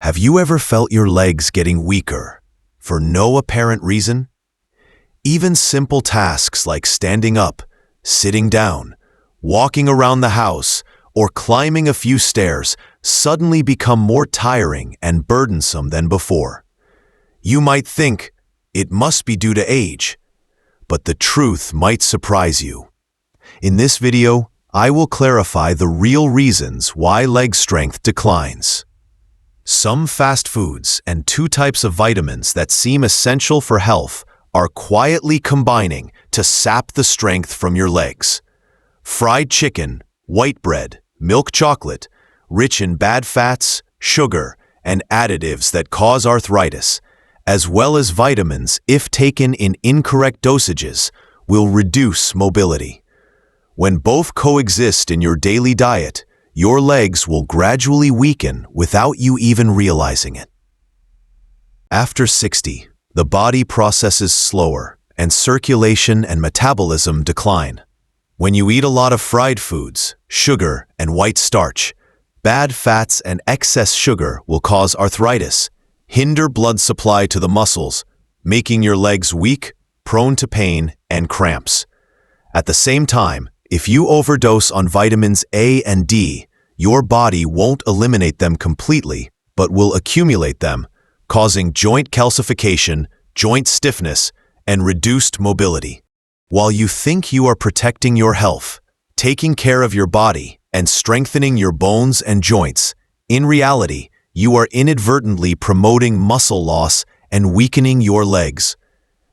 Have you ever felt your legs getting weaker for no apparent reason? Even simple tasks like standing up, sitting down, walking around the house, or climbing a few stairs suddenly become more tiring and burdensome than before. You might think it must be due to age, but the truth might surprise you. In this video, I will clarify the real reasons why leg strength declines. Some fast foods and two types of vitamins that seem essential for health are quietly combining to sap the strength from your legs. Fried chicken, white bread, milk chocolate, rich in bad fats, sugar, and additives that cause arthritis, as well as vitamins, if taken in incorrect dosages, will reduce mobility. When both coexist in your daily diet, your legs will gradually weaken without you even realizing it. After 60, the body processes slower, and circulation and metabolism decline. When you eat a lot of fried foods, sugar, and white starch, bad fats and excess sugar will cause arthritis, hinder blood supply to the muscles, making your legs weak, prone to pain, and cramps. At the same time, if you overdose on vitamins A and D, your body won't eliminate them completely, but will accumulate them, causing joint calcification, joint stiffness, and reduced mobility. While you think you are protecting your health, taking care of your body, and strengthening your bones and joints, in reality, you are inadvertently promoting muscle loss and weakening your legs.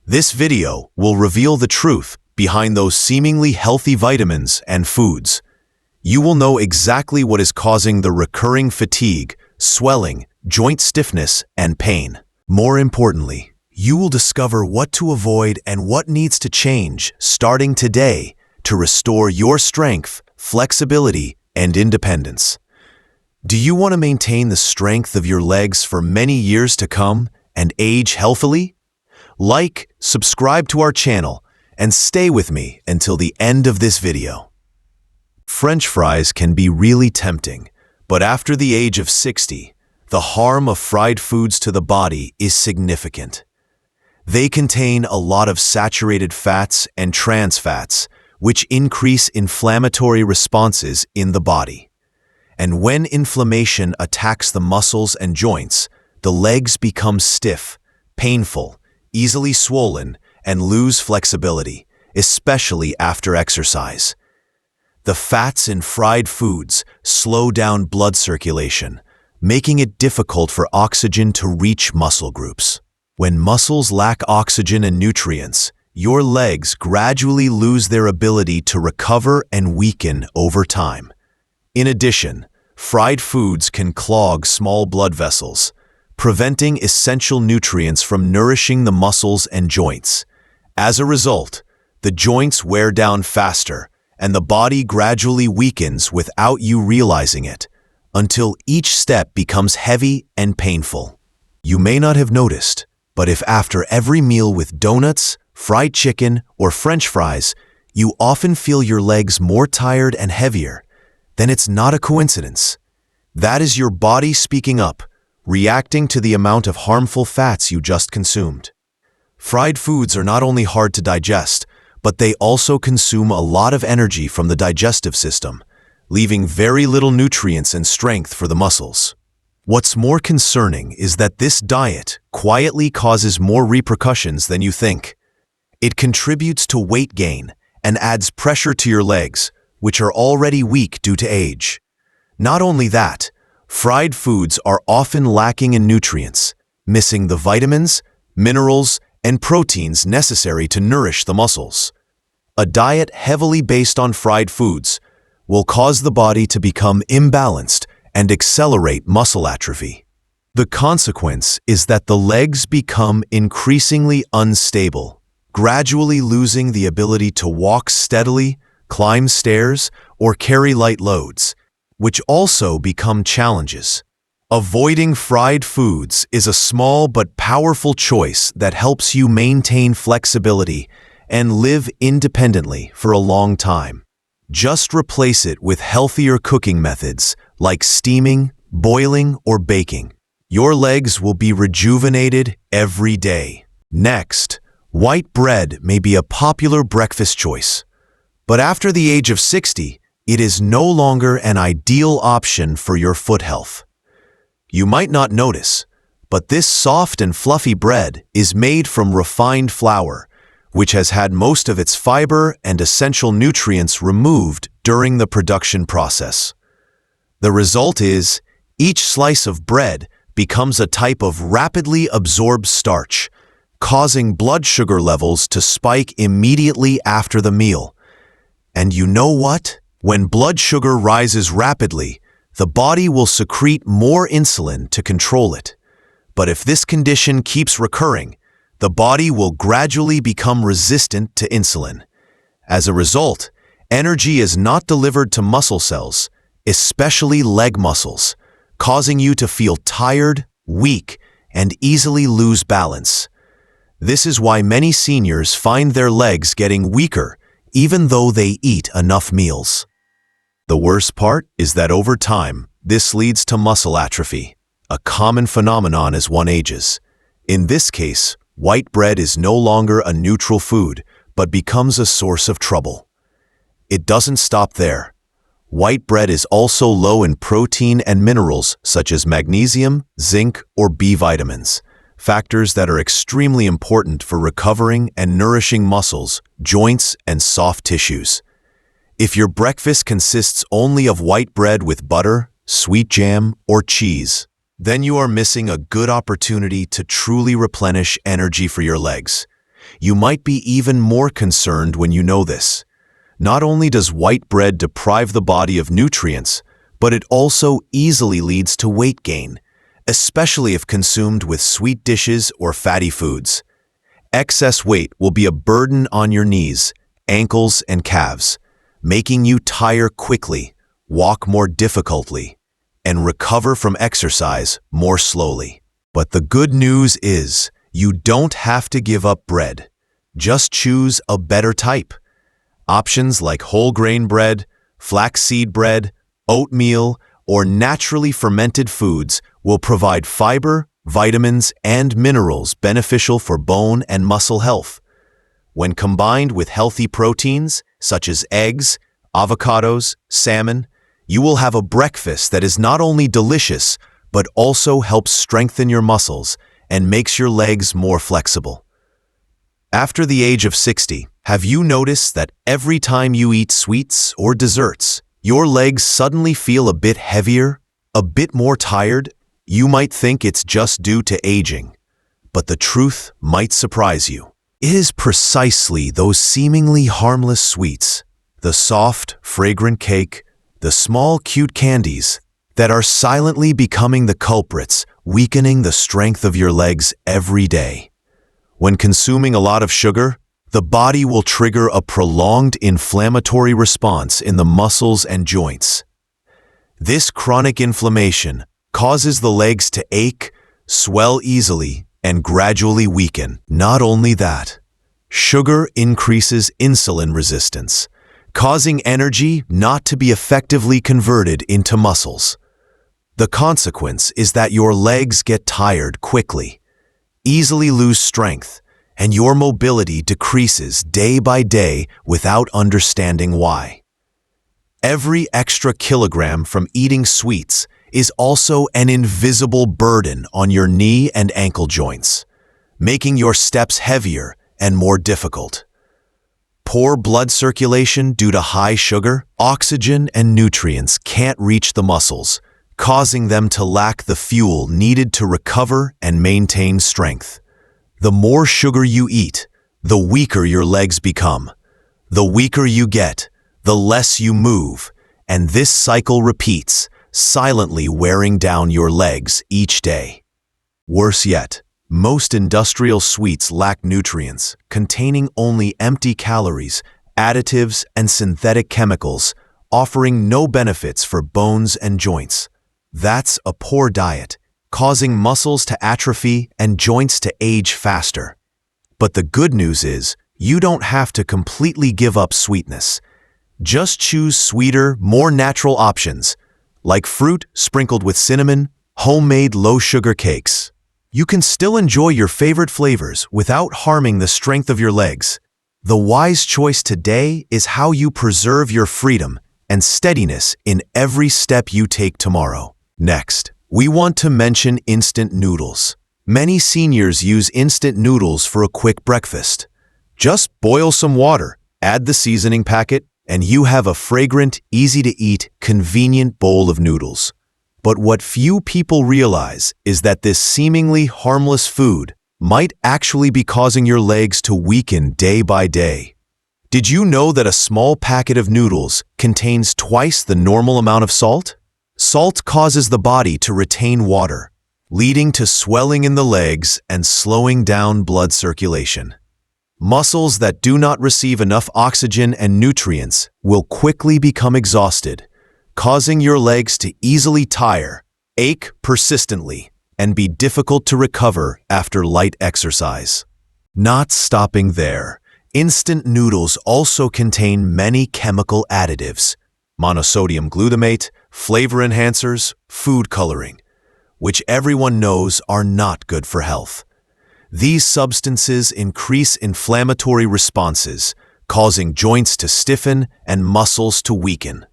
This video will reveal the truth behind those seemingly healthy vitamins and foods. You will know exactly what is causing the recurring fatigue, swelling, joint stiffness, and pain. More importantly, you will discover what to avoid and what needs to change starting today to restore your strength, flexibility, and independence. Do you want to maintain the strength of your legs for many years to come and age healthily? Like, subscribe to our channel, and stay with me until the end of this video. French fries can be really tempting, but after the age of 60, the harm of fried foods to the body is significant. They contain a lot of saturated fats and trans fats, which increase inflammatory responses in the body. And when inflammation attacks the muscles and joints, the legs become stiff, painful, easily swollen, and lose flexibility, especially after exercise. The fats in fried foods slow down blood circulation, making it difficult for oxygen to reach muscle groups. When muscles lack oxygen and nutrients, your legs gradually lose their ability to recover and weaken over time. In addition, fried foods can clog small blood vessels, preventing essential nutrients from nourishing the muscles and joints. As a result, the joints wear down faster, and the body gradually weakens without you realizing it, until each step becomes heavy and painful. You may not have noticed, but if after every meal with donuts, fried chicken, or French fries, you often feel your legs more tired and heavier, then it's not a coincidence. That is your body speaking up, reacting to the amount of harmful fats you just consumed. Fried foods are not only hard to digest, but they also consume a lot of energy from the digestive system, leaving very little nutrients and strength for the muscles. What's more concerning is that this diet quietly causes more repercussions than you think. It contributes to weight gain and adds pressure to your legs, which are already weak due to age. Not only that, fried foods are often lacking in nutrients, missing the vitamins, minerals, and proteins necessary to nourish the muscles. A diet heavily based on fried foods will cause the body to become imbalanced and accelerate muscle atrophy. The consequence is that the legs become increasingly unstable, gradually losing the ability to walk steadily, climb stairs, or carry light loads, which also become challenges. Avoiding fried foods is a small but powerful choice that helps you maintain flexibility and live independently for a long time. Just replace it with healthier cooking methods like steaming, boiling, or baking. Your legs will be rejuvenated every day. Next, white bread may be a popular breakfast choice, but after the age of 60, it is no longer an ideal option for your foot health. You might not notice, but this soft and fluffy bread is made from refined flour, which has had most of its fiber and essential nutrients removed during the production process. The result is, each slice of bread becomes a type of rapidly absorbed starch, causing blood sugar levels to spike immediately after the meal. And you know what? When blood sugar rises rapidly, the body will secrete more insulin to control it. But if this condition keeps recurring, the body will gradually become resistant to insulin. As a result, energy is not delivered to muscle cells, especially leg muscles, causing you to feel tired, weak, and easily lose balance. This is why many seniors find their legs getting weaker even though they eat enough meals. The worst part is that over time, this leads to muscle atrophy, a common phenomenon as one ages. In this case, white bread is no longer a neutral food, but becomes a source of trouble. It doesn't stop there. White bread is also low in protein and minerals such as magnesium, zinc, or B vitamins, factors that are extremely important for recovering and nourishing muscles, joints, and soft tissues. If your breakfast consists only of white bread with butter, sweet jam, or cheese, then you are missing a good opportunity to truly replenish energy for your legs. You might be even more concerned when you know this. Not only does white bread deprive the body of nutrients, but it also easily leads to weight gain, especially if consumed with sweet dishes or fatty foods. Excess weight will be a burden on your knees, ankles, and calves, making you tire quickly, walk more difficultly, and recover from exercise more slowly. But the good news is, you don't have to give up bread. Just choose a better type. Options like whole grain bread, flaxseed bread, oatmeal, or naturally fermented foods will provide fiber, vitamins, and minerals beneficial for bone and muscle health. When combined with healthy proteins, such as eggs, avocados, salmon, you will have a breakfast that is not only delicious, but also helps strengthen your muscles and makes your legs more flexible. After the age of 60, have you noticed that every time you eat sweets or desserts, your legs suddenly feel a bit heavier, a bit more tired? You might think it's just due to aging, but the truth might surprise you. It is precisely those seemingly harmless sweets, the soft, fragrant cake, the small, cute candies, that are silently becoming the culprits, weakening the strength of your legs every day. When consuming a lot of sugar, the body will trigger a prolonged inflammatory response in the muscles and joints. This chronic inflammation causes the legs to ache, swell easily, and gradually weaken. Not only that, sugar increases insulin resistance, causing energy not to be effectively converted into muscles. The consequence is that your legs get tired quickly, easily lose strength, and your mobility decreases day by day without understanding why. Every extra kilogram from eating sweets is also an invisible burden on your knee and ankle joints, making your steps heavier and more difficult. Poor blood circulation due to high sugar, oxygen, and nutrients can't reach the muscles, causing them to lack the fuel needed to recover and maintain strength. The more sugar you eat, the weaker your legs become. The weaker you get, the less you move, and this cycle repeats, silently wearing down your legs each day. Worse yet, most industrial sweets lack nutrients, containing only empty calories, additives, and synthetic chemicals, offering no benefits for bones and joints. That's a poor diet, causing muscles to atrophy and joints to age faster. But the good news is, you don't have to completely give up sweetness. Just choose sweeter, more natural options, like fruit sprinkled with cinnamon, Homemade low-sugar cakes. You can still enjoy your favorite flavors without harming the strength of your legs. The wise choice today is how you preserve your freedom and steadiness in every step you take tomorrow. Next, we want to mention instant noodles. Many seniors use instant noodles for a quick breakfast. Just boil some water, add the seasoning packet, and you have a fragrant, easy-to-eat, convenient bowl of noodles. But what few people realize is that this seemingly harmless food might actually be causing your legs to weaken day by day. Did you know that a small packet of noodles contains twice the normal amount of salt? Salt causes the body to retain water, leading to swelling in the legs and slowing down blood circulation. Muscles that do not receive enough oxygen and nutrients will quickly become exhausted, causing your legs to easily tire, ache persistently, and be difficult to recover after light exercise. Not stopping there, instant noodles also contain many chemical additives, monosodium glutamate, flavor enhancers, food coloring, which everyone knows are not good for health. These substances increase inflammatory responses, causing joints to stiffen and muscles to weaken.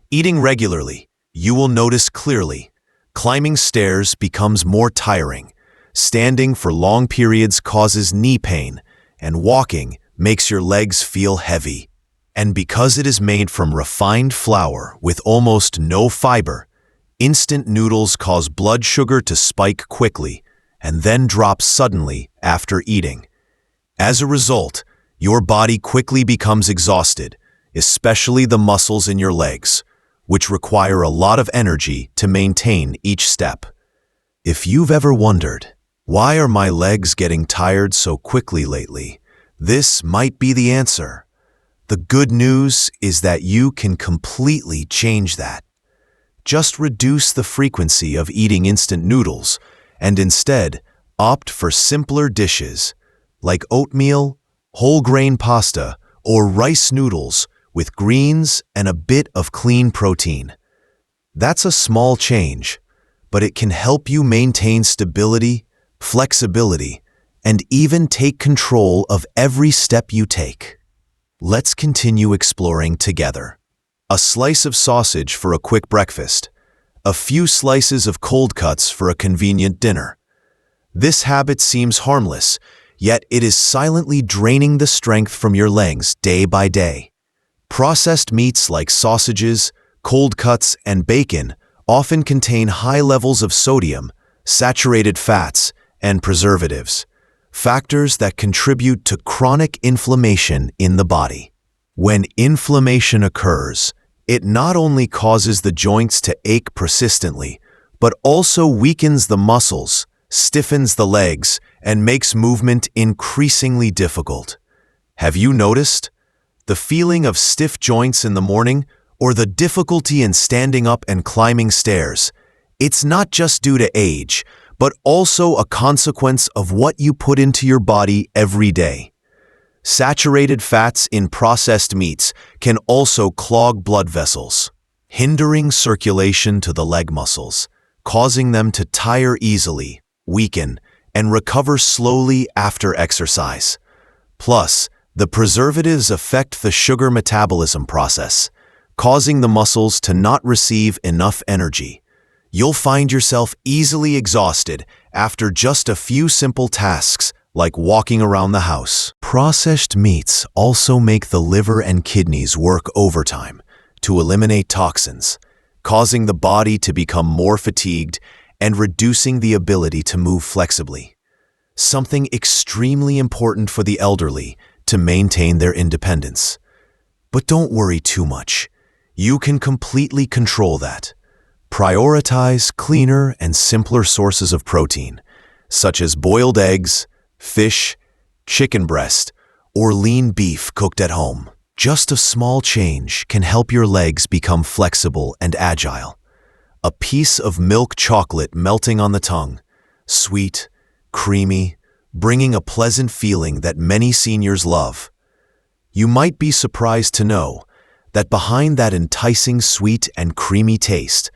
Eating regularly, you will notice clearly. Climbing stairs becomes more tiring. Standing for long periods causes knee pain, and walking makes your legs feel heavy. And because it is made from refined flour with almost no fiber, instant noodles cause blood sugar to spike quickly and then drop suddenly after eating. As a result, your body quickly becomes exhausted, especially the muscles in your legs, which require a lot of energy to maintain each step. If you've ever wondered, why are my legs getting tired so quickly lately? This might be the answer. The good news is that you can completely change that. Just reduce the frequency of eating instant noodles and instead opt for simpler dishes like oatmeal, whole grain pasta, or rice noodles with greens and a bit of clean protein. That's a small change, but it can help you maintain stability, flexibility, and even take control of every step you take. Let's continue exploring together. A slice of sausage for a quick breakfast. A few slices of cold cuts for a convenient dinner. This habit seems harmless, yet it is silently draining the strength from your legs day by day. Processed meats like sausages, cold cuts, and bacon often contain high levels of sodium, saturated fats, and preservatives, factors that contribute to chronic inflammation in the body. When inflammation occurs, it not only causes the joints to ache persistently, but also weakens the muscles, stiffens the legs, and makes movement increasingly difficult. Have you noticed? The feeling of stiff joints in the morning, or the difficulty in standing up and climbing stairs, it's not just due to age, but also a consequence of what you put into your body every day. Saturated fats in processed meats can also clog blood vessels, hindering circulation to the leg muscles, causing them to tire easily, weaken, and recover slowly after exercise. Plus, the preservatives affect the sugar metabolism process, causing the muscles to not receive enough energy. You'll find yourself easily exhausted after just a few simple tasks like walking around the house. Processed meats also make the liver and kidneys work overtime to eliminate toxins, causing the body to become more fatigued and reducing the ability to move flexibly. Something extremely important for the elderly to maintain their independence. But don't worry too much. You can completely control that. Prioritize cleaner and simpler sources of protein, such as boiled eggs, fish, chicken breast, or lean beef cooked at home. Just a small change can help your legs become flexible and agile. A piece of milk chocolate melting on the tongue, sweet, creamy, bringing a pleasant feeling that many seniors love. You might be surprised to know that behind that enticing sweet and creamy taste,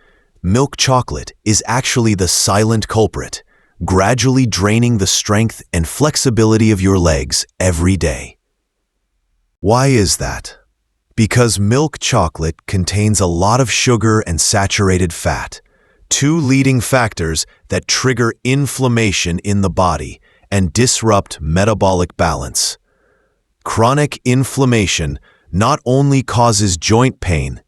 Milk chocolate is actually the silent culprit, gradually draining the strength and flexibility of your legs every day. Why is that? Because milk chocolate contains a lot of sugar and saturated fat, two leading factors that trigger inflammation in the body and disrupt metabolic balance. Chronic inflammation not only causes joint pain,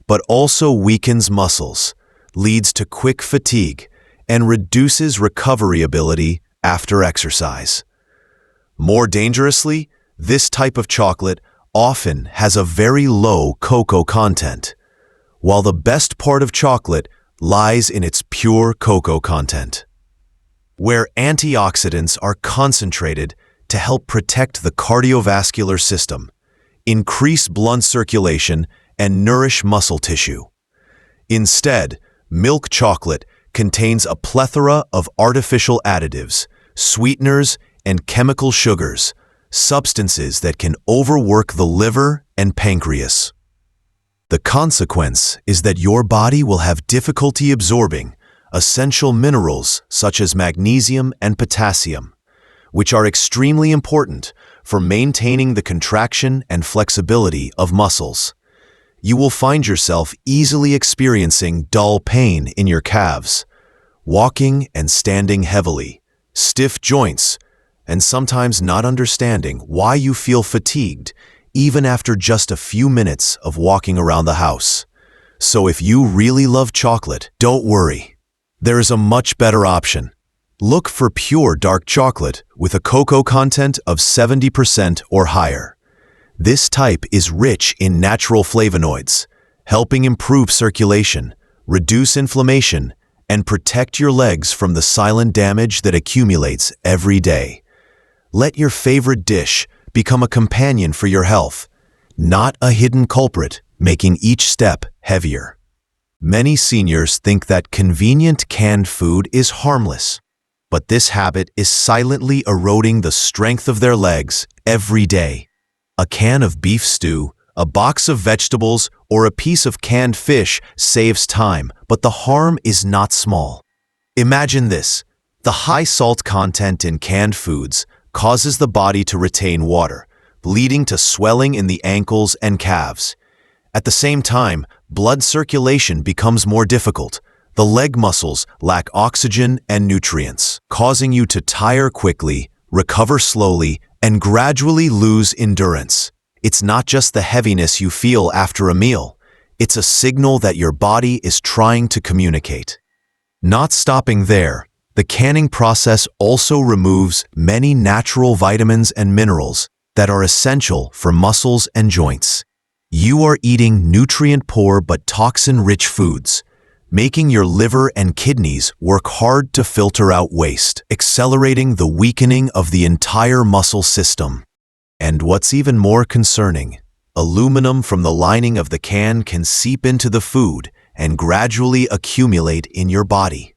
but also weakens muscles, leads to quick fatigue, and reduces recovery ability after exercise. More dangerously, this type of chocolate often has a very low cocoa content, while the best part of chocolate lies in its pure cocoa content, where antioxidants are concentrated to help protect the cardiovascular system, increase blood circulation, and nourish muscle tissue. Instead, milk chocolate contains a plethora of artificial additives, sweeteners, and chemical sugars, substances that can overwork the liver and pancreas. The consequence is that your body will have difficulty absorbing essential minerals such as magnesium and potassium, which are extremely important for maintaining the contraction and flexibility of muscles. You will find yourself easily experiencing dull pain in your calves, walking and standing heavily, stiff joints, and sometimes not understanding why you feel fatigued even after just a few minutes of walking around the house. So if you really love chocolate, don't worry. There is a much better option. Look for pure dark chocolate with a cocoa content of 70% or higher. This type is rich in natural flavonoids, helping improve circulation, reduce inflammation, and protect your legs from the silent damage that accumulates every day. Let your favorite dish become a companion for your health, not a hidden culprit making each step heavier. Many seniors think that convenient canned food is harmless, but this habit is silently eroding the strength of their legs every day. A can of beef stew, a box of vegetables, or a piece of canned fish saves time, but the harm is not small. Imagine this: the high salt content in canned foods causes the body to retain water, leading to swelling in the ankles and calves. At the same time, blood circulation becomes more difficult. The leg muscles lack oxygen and nutrients, causing you to tire quickly, recover slowly, and gradually lose endurance. It's not just the heaviness you feel after a meal. It's a signal that your body is trying to communicate. Not stopping there, the canning process also removes many natural vitamins and minerals that are essential for muscles and joints. You are eating nutrient-poor but toxin-rich foods, making your liver and kidneys work hard to filter out waste, accelerating the weakening of the entire muscle system. And what's even more concerning, aluminum from the lining of the can can seep into the food and gradually accumulate in your body.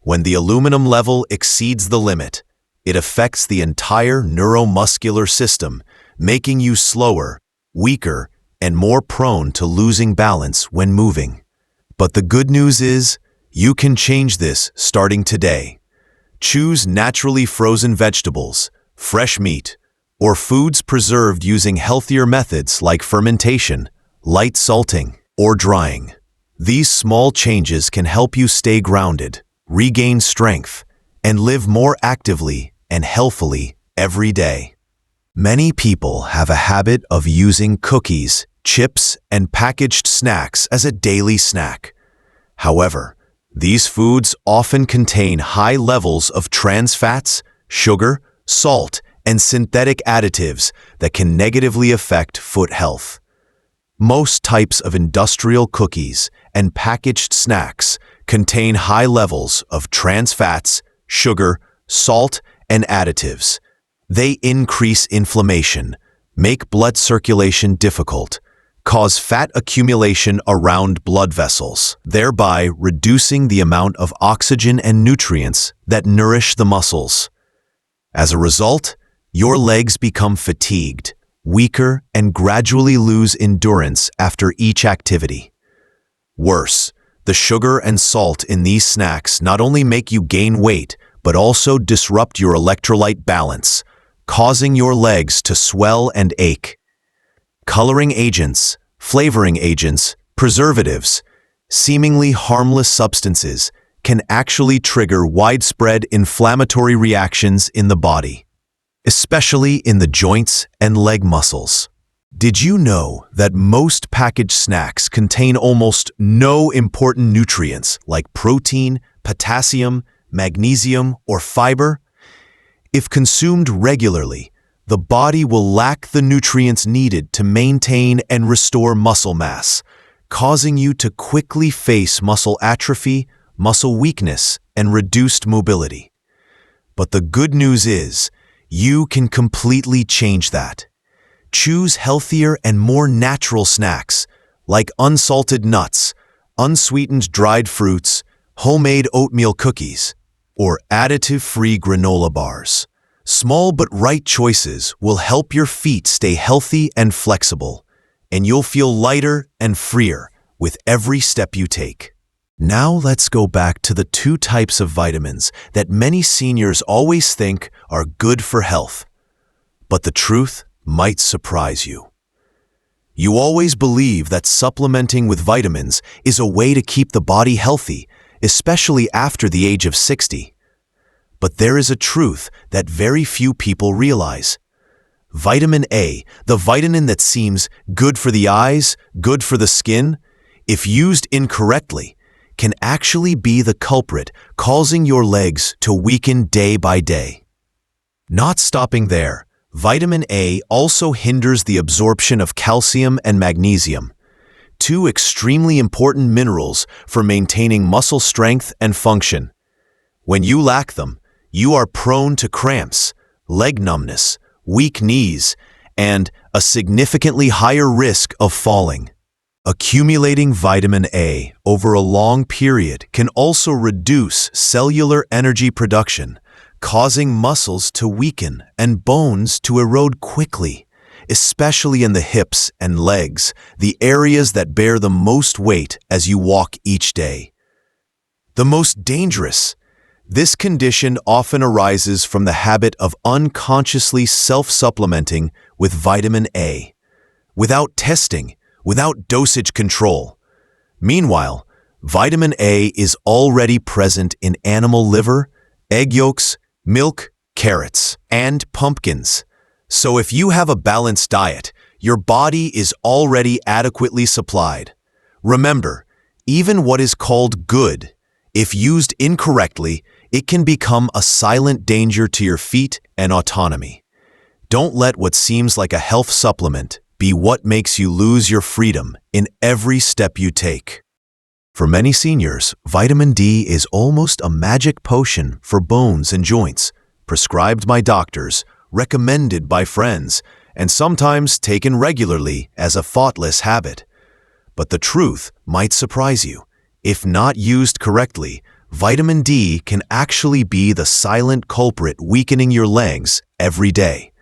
When the aluminum level exceeds the limit, it affects the entire neuromuscular system, making you slower, weaker, and more prone to losing balance when moving. But the good news is, you can change this starting today. Choose naturally frozen vegetables, fresh meat, or foods preserved using healthier methods like fermentation, light salting, or drying. These small changes can help you stay grounded, regain strength, and live more actively and healthily every day. Many people have a habit of using cookies, chips, and packaged snacks as a daily snack. However, these foods often contain high levels of trans fats, sugar, salt, and synthetic additives that can negatively affect foot health. Most types of industrial cookies and packaged snacks contain high levels of trans fats, sugar, salt, and additives. They increase inflammation, make blood circulation difficult, cause fat accumulation around blood vessels, thereby reducing the amount of oxygen and nutrients that nourish the muscles. As a result, your legs become fatigued, weaker, and gradually lose endurance after each activity. Worse, The sugar and salt in these snacks not only make you gain weight, but also disrupt your electrolyte balance, causing your legs to swell and ache. Coloring agents, flavoring agents, preservatives, seemingly harmless substances can actually trigger widespread inflammatory reactions in the body, especially in the joints and leg muscles. Did you know that most packaged snacks contain almost no important nutrients like protein, potassium, magnesium, or fiber? If consumed regularly, the body will lack the nutrients needed to maintain and restore muscle mass, causing you to quickly face muscle atrophy, muscle weakness, and reduced mobility. But the good news is, you can completely change that. Choose healthier and more natural snacks, like unsalted nuts, unsweetened dried fruits, homemade oatmeal cookies, or additive-free granola bars. Small but right choices will help your feet stay healthy and flexible, and you'll feel lighter and freer with every step you take. Now let's go back to the two types of vitamins that many seniors always think are good for health. But the truth might surprise you. You always believe that supplementing with vitamins is a way to keep the body healthy, especially after the age of 60. But there is a truth that very few people realize. Vitamin A, the vitamin that seems good for the eyes, good for the skin, if used incorrectly, can actually be the culprit causing your legs to weaken day by day. Not stopping there, vitamin A also hinders the absorption of calcium and magnesium, two extremely important minerals for maintaining muscle strength and function. When you lack them, you are prone to cramps, leg numbness, weak knees, and a significantly higher risk of falling. Accumulating vitamin A over a long period can also reduce cellular energy production, causing muscles to weaken and bones to erode quickly, especially in the hips and legs, the areas that bear the most weight as you walk each day. The most dangerous. This condition often arises from the habit of unconsciously self-supplementing with vitamin A, without testing, without dosage control. Meanwhile, vitamin A is already present in animal liver, egg yolks, milk, carrots, and pumpkins. So if you have a balanced diet, your body is already adequately supplied. Remember, even what is called good, if used incorrectly, it can become a silent danger to your feet and autonomy. Don't let what seems like a health supplement be what makes you lose your freedom in every step you take. For many seniors, vitamin D is almost a magic potion for bones and joints, prescribed by doctors, recommended by friends, and sometimes taken regularly as a thoughtless habit. But the truth might surprise you. If not used correctly, vitamin D can actually be the silent culprit weakening your legs every day.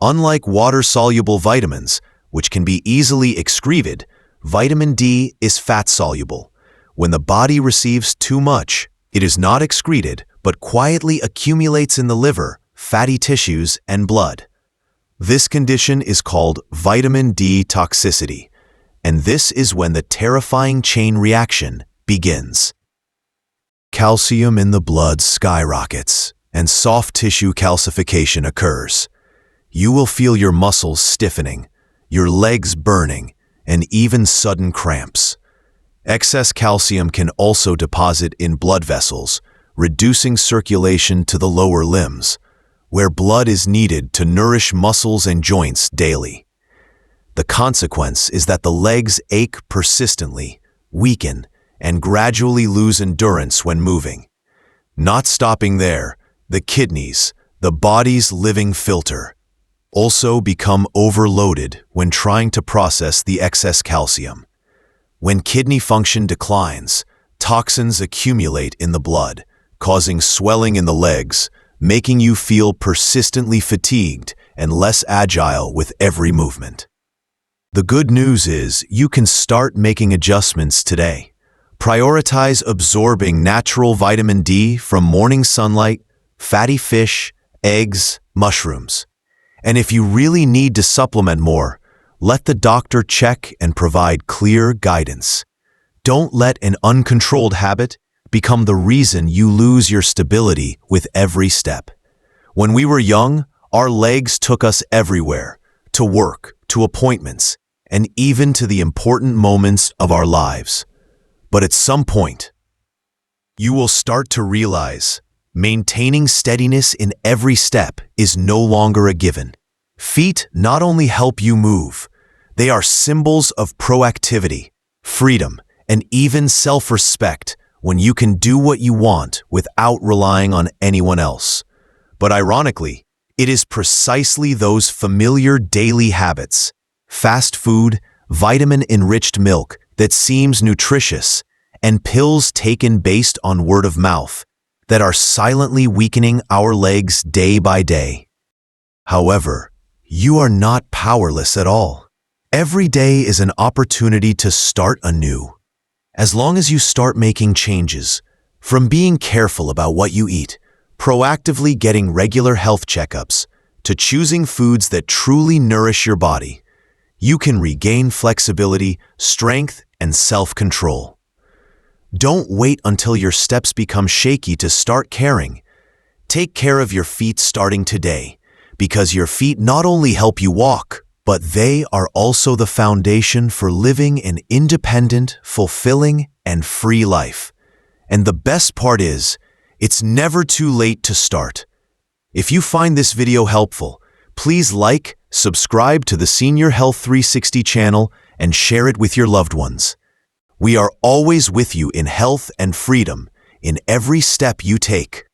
Unlike water-soluble vitamins, which can be easily excreted, vitamin D is fat-soluble. When the body receives too much, it is not excreted, but quietly accumulates in the liver, fatty tissues, and blood. This condition is called vitamin D toxicity, and this is when the terrifying chain reaction begins. Calcium in the blood skyrockets, and soft tissue calcification occurs. You will feel your muscles stiffening, your legs burning, and even sudden cramps. Excess calcium can also deposit in blood vessels, reducing circulation to the lower limbs, where blood is needed to nourish muscles and joints daily. The consequence is that the legs ache persistently, weaken, and gradually lose endurance when moving. Not stopping there, the kidneys, the body's living filter, also become overloaded when trying to process the excess calcium. When kidney function declines, toxins accumulate in the blood, causing swelling in the legs, making you feel persistently fatigued and less agile with every movement. The good news is you can start making adjustments today. Prioritize absorbing natural vitamin D from morning sunlight, fatty fish, eggs, mushrooms. And if you really need to supplement more, let the doctor check and provide clear guidance. Don't let an uncontrolled habit become the reason you lose your stability with every step. When we were young, our legs took us everywhere, to work, to appointments, and even to the important moments of our lives. But at some point, you will start to realize maintaining steadiness in every step is no longer a given. Feet not only help you move, they are symbols of proactivity, freedom, and even self-respect when you can do what you want without relying on anyone else. But ironically, it is precisely those familiar daily habits, fast food, vitamin-enriched milk that seems nutritious, and pills taken based on word of mouth, that are silently weakening our legs day by day. However, you are not powerless at all. Every day is an opportunity to start anew. As long as you start making changes, from being careful about what you eat, proactively getting regular health checkups, to choosing foods that truly nourish your body, you can regain flexibility, strength, and self-control. Don't wait until your steps become shaky to start caring. Take care of your feet starting today, because your feet not only help you walk, but they are also the foundation for living an independent, fulfilling, and free life. And the best part is, it's never too late to start. If you find this video helpful, please like, subscribe to the Senior Health 360 channel, and share it with your loved ones. We are always with you in health and freedom in every step you take.